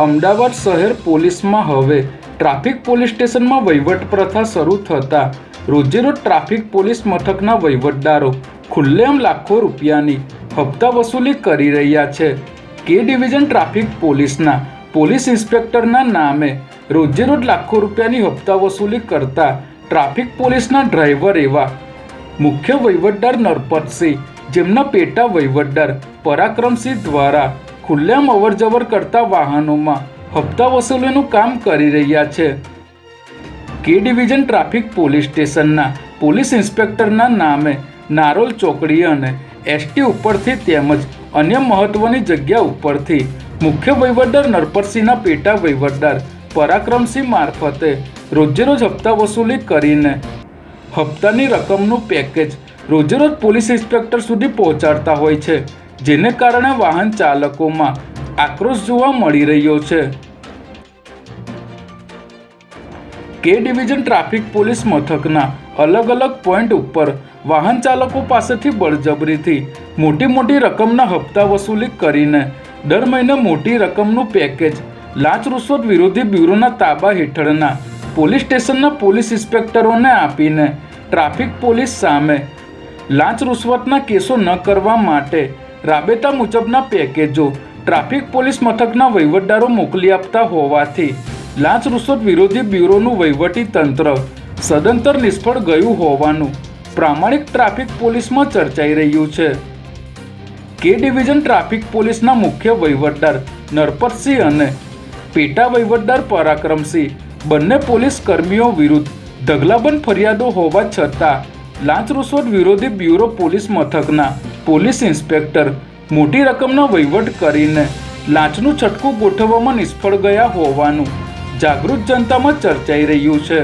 અમદાવાદ શહેર પોલીસમાં હવે ટ્રાફિક પોલીસ સ્ટેશનમાં વહીવટ પ્રથા શરૂ થતાં રોજેરોજ ટ્રાફિક પોલીસ મથકના વહીવટદારો ખુલ્લેઆમ લાખો રૂપિયાની હપ્તા વસૂલી કરી રહ્યા છે. કે ડિવિઝન ટ્રાફિક પોલીસના પોલીસ ઇન્સ્પેક્ટરના નામે રોજેરોજ લાખો રૂપિયાની હપ્તા વસૂલી કરતા ટ્રાફિક પોલીસના ડ્રાઈવર એવા મુખ્ય વહીવટદાર નરપતસિંહ, જેમના પેટા વહીવટદાર પરાક્રમસિંહ દ્વારા ખુલ્લેઆમ અવરજવર કરતા વાહનોમાં હપ્તા વસૂલીનું કામ કરી રહ્યા છે. કે ડિવિઝન ટ્રાફિક પોલીસ સ્ટેશનના પોલીસ ઇન્સ્પેક્ટરના નામે નારોલ ચોકડી અને એસટી ઉપરથી તેમજ અન્ય મહત્વની જગ્યા ઉપરથી મુખ્ય વહીવટદાર નરપતસિંહના પેટા વહીવટદાર પરાક્રમસિંહ મારફતે રોજેરોજ હપ્તા વસૂલી કરીને હપ્તાની રકમનું પેકેજ રોજેરોજ પોલીસ ઇન્સ્પેક્ટર સુધી પહોંચાડતા હોય છે, જેને કારણે વાહન ચાલકોમાં આક્રોશ જોવા મળી રહ્યો છે. કે ડિવિઝન ટ્રાફિક પોલીસ મથકના અલગ અલગ પોઈન્ટ ઉપર વાહન ચાલકો પાસેથી બળજબરીથી મોટી રકમના હપ્તા વસૂલી કરીને દર મહિને મોટી રકમનું પેકેજ લાંચ રૂશ્વત વિરોધી બ્યુરોના તાબા હેઠળના પોલીસ સ્ટેશનના પોલીસ ઇન્સ્પેક્ટરોને આપીને ટ્રાફિક પોલીસ સામે લાંચ રૂશ્વતના કેસો ન કરવા માટે રાબેતા મુજબના પેકેજો ટ્રાફિક પોલીસ મથકના વહીવટદારો મોકલી આપતા હોવાથી લાંચ રૂશ્વત વિરોધી બ્યુરોનું વહીવટી તંત્ર સદંતર નિષ્ફળ ગયું હોવાનું પ્રામાણિક ટ્રાફિક પોલીસમાં ચર્ચાઈ રહ્યું છે. કે ડિવિઝન ટ્રાફિક પોલીસના મુખ્ય વહીવટદાર નરપતસિંહ અને પેટા વહીવટદાર પરાક્રમસિંહ બંને પોલીસ કર્મીઓ વિરુદ્ધ ઢગલાબંધ ફરિયાદો હોવા છતાં લાંચ રૂશ્વત વિરોધી બ્યુરો પોલીસ મથકના પોલીસ ઇન્સ્પેક્ટર મોટી રકમનો વહીવટ કરીને લાંચનું છટકું ગોઠવવામાં નિષ્ફળ ગયા હોવાનું જાગૃત જનતામાં ચર્ચાઈ રહ્યું છે.